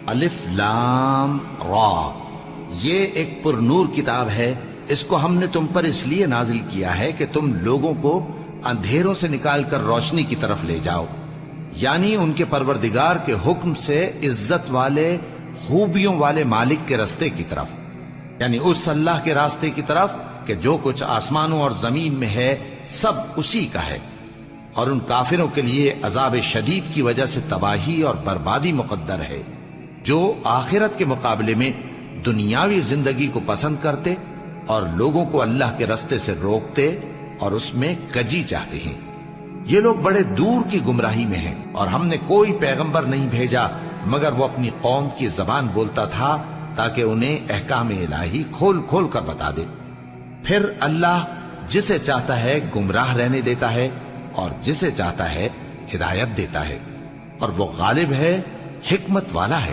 الف لام را، یہ ایک پر نور کتاب ہے، اس کو ہم نے تم پر اس لیے نازل کیا ہے کہ تم لوگوں کو اندھیروں سے نکال کر روشنی کی طرف لے جاؤ، یعنی ان کے پروردگار کے حکم سے عزت والے خوبیوں والے مالک کے راستے کی طرف، یعنی اس اللہ کے راستے کی طرف کہ جو کچھ آسمانوں اور زمین میں ہے سب اسی کا ہے، اور ان کافروں کے لیے عذاب شدید کی وجہ سے تباہی اور بربادی مقدر ہے جو آخرت کے مقابلے میں دنیاوی زندگی کو پسند کرتے اور لوگوں کو اللہ کے راستے سے روکتے اور اس میں کجی چاہتے ہیں۔ یہ لوگ بڑے دور کی گمراہی میں ہیں، اور ہم نے کوئی پیغمبر نہیں بھیجا مگر وہ اپنی قوم کی زبان بولتا تھا تاکہ انہیں احکام الہی کھول کھول کر بتا دے۔ پھر اللہ جسے چاہتا ہے گمراہ رہنے دیتا ہے اور جسے چاہتا ہے ہدایت دیتا ہے، اور وہ غالب ہے، حکمت والا ہے۔